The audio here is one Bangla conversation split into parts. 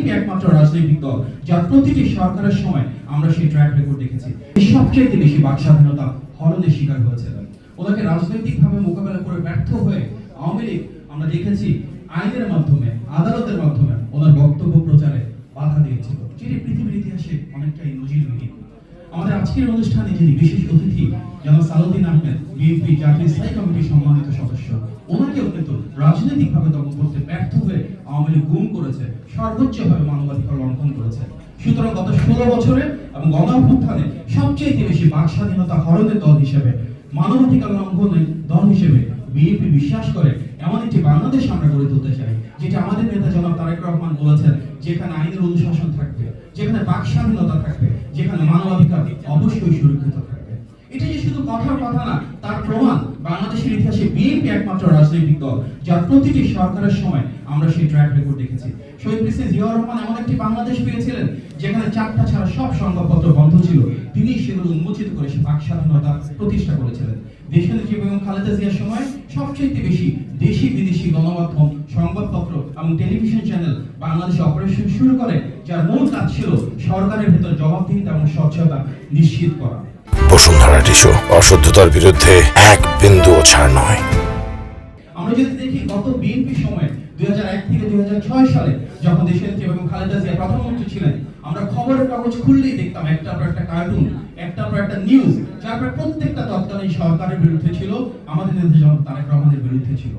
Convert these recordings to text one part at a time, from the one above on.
বিএনপি একমাত্র রাজনৈতিক দল যার প্রতিটি সরকারের সময় আমরা সেই ট্র্যাক রেকর্ড দেখেছি। সবচেয়ে বেশি বাক স্বাধীনতা হরণের শিকার হয়েছিলেন। ওনাকে রাজনৈতিকভাবে মোকাবেলা করে ব্যর্থ হয়ে আওয়ামী লীগ আমরা দেখেছি আইনের মাধ্যমে, আদালতের মাধ্যমে ওনার বক্তব্য প্রচারে বাধা দিয়েছিল, যেটি পৃথিবীর ইতিহাসে অনেকটাই নজিরবিহীন। আমাদের আজকের অনুষ্ঠানে যিনি বিশেষ অতিথি জনাব সালাউদ্দিন আহমেদ, বিএনপি জাতীয় স্থায়ী কমিটির সম্মানিত সদস্য, ওনাকেও কিন্তু রাজনৈতিকভাবে দমন করতে ব্যর্থ হয়ে আওয়ামী লীগ গুম করেছে, সর্বোচ্চভাবে মানবাধিকার লঙ্ঘন করেছে। সুতরাং গত 16 বছরে এবং গণঅভ্যুত্থানে সবচেয়ে বেশি বাক স্বাধীনতা হরণের দল হিসেবে, মানবাধিকার লঙ্ঘনের দল হিসেবে বিএনপি বিশ্বাস করে এমন একটি বাংলাদেশ আমরা গড়ে তুলতে চাই, যেটা আমাদের নেতা জনাব তারেক রহমান বলেছেন, যেখানে আইনের অনুশাসন থাকবে, যেখানে বাক স্বাধীনতা থাকবে, যেখানে মানবাধিকার অবশ্যই সুরক্ষিত থাকবে। এটা যে শুধু কথার কথা না, তার প্রমাণ বাংলাদেশের ইতিহাসে বিএনপি একমাত্র রাজনৈতিক দল যার প্রতিটি সরকারের সময় আমরা সেই ট্র্যাক রেকর্ড দেখেছি। শহীদ প্রেসিডেন্ট জিয়াউর রহমান এমন একটি বাংলাদেশ পেয়েছিলেন যেখানে চারটা ছাড়া সব সংবাদপত্র বন্ধ ছিল, তিনি সেগুলো উন্মোচিত করে সে বাক স্বাধীনতা প্রতিষ্ঠা করেছিলেন। দেশনেত্রী বেগম খালেদা জিয়ার সময় সবচেয়ে বেশি দেশি বিদেশি গণমাধ্যম, সংবাদপত্র এবং টেলিভিশন চ্যানেল বাংলাদেশে অপারেশন শুরু করে, যার মূল কাজ ছিল সরকারের ভেতর জবাবদিহিতা এবং স্বচ্ছতা নিশ্চিত করা। বসুন্ধরা টিস্যু, অশুদ্ধতার বিরুদ্ধে এক বিন্দুও ছাড় নয়। আমরা যদি দেখি গত বিএনপি সময়ে 2001 থেকে 2006 সালে যখন দেশনেত্রী বেগম খালেদা জিয়া প্রধানমন্ত্রী ছিলেন, আমরা খবরের কাগজ খুললেই দেখতাম একটা পর একটা কার্টুন, একটা পর একটা নিউজ, যার প্রত্যেকটা তৎকালীন সরকারের বিরুদ্ধে ছিল, আমাদের নেতা জনাব তারেক রহমানের বিরুদ্ধে ছিল।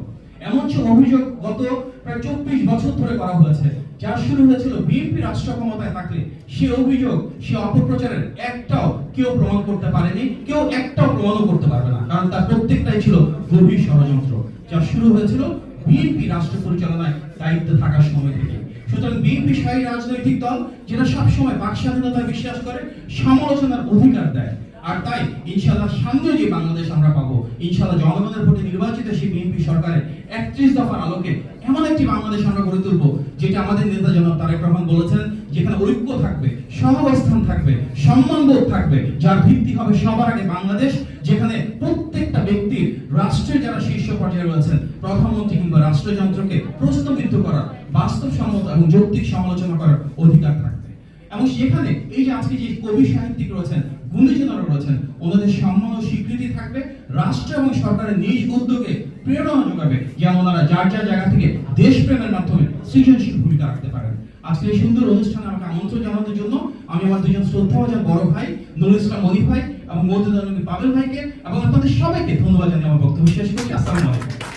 এমন সব অভিযোগ গত প্রায় 24 বছর ধরে করা হয়েছে, যা শুরু হয়েছিল বিএনপি রাষ্ট্র ক্ষমতায় থাকলে। সে অভিযোগ, সে অপপ্রচারের একটাও কেউ প্রমাণ করতে পারেনি, কেউ একটাও প্রমাণও করতে পারবে না, কারণ তার প্রত্যেকটাই ছিল গভীর ষড়যন্ত্র, যা শুরু হয়েছিল বিএনপি রাষ্ট্র পরিচালনায় দায়িত্বে থাকার সময় থেকে। সুতরাং বিএনপি সেই রাজনৈতিক দল যেটা সবসময় বাক স্বাধীনতা বিশ্বাস করে, সমালোচনার অধিকার দেয়। আর তাই ইনশাআল্লাহ সামনে যে বাংলাদেশ আমরা পাবো, ইনশাআল্লাহ জনগণের ভোটে নির্বাচিত সেই বিএনপি সরকারের 31 দফার আলোকে এমন একটি বাংলাদেশ আমরা গড়ে তুলবো, যেটা আমাদের নেতা জনাব তারেক রহমান বলেছেন, যেখানে ঐক্য থাকবে, সহাবস্থান থাকবে, সম্মানবোধ থাকবে, যার ভিত্তি হবে সবার আগে বাংলাদেশ, যেখানে প্রত্যেকটা ব্যক্তির রাষ্ট্রের যারা শীর্ষ পর্যায়ে রয়েছেন, প্রধানমন্ত্রী কিংবা রাষ্ট্রযন্ত্রকে প্রশ্নবিদ্ধ করার, বাস্তবসম্মত এবং যৌক্তিক সমালোচনা করার অধিকার থাকবে। এবং সেখানে এই যে আজকে যে কবি সাহিত্যিক রয়েছেন, গুণীজনরা রয়েছেন, ওনাদের সম্মান ও স্বীকৃতি থাকবে, রাষ্ট্র এবং সরকারের নিজ উদ্যোগে প্রেরণা যোগাবে, যেন ওনারা যার যার জায়গা থেকে দেশপ্রেমের মাধ্যমে সৃজনশীল ভূমিকা রাখতে পারেন। আজকে এই সুন্দর অনুষ্ঠানে আমাকে আমন্ত্রণ জানানোর জন্য আমি আমার দুজন শ্রদ্ধাভাজন বড় ভাই নুরুল ইসলাম মনির ভাই এবং মওদুদ আলম পাবেল ভাইকে এবং আপনাদের সবাইকে ধন্যবাদ জানিয়ে আমার বক্তব্য শেষ করছি। আসসালামু আলাইকুম।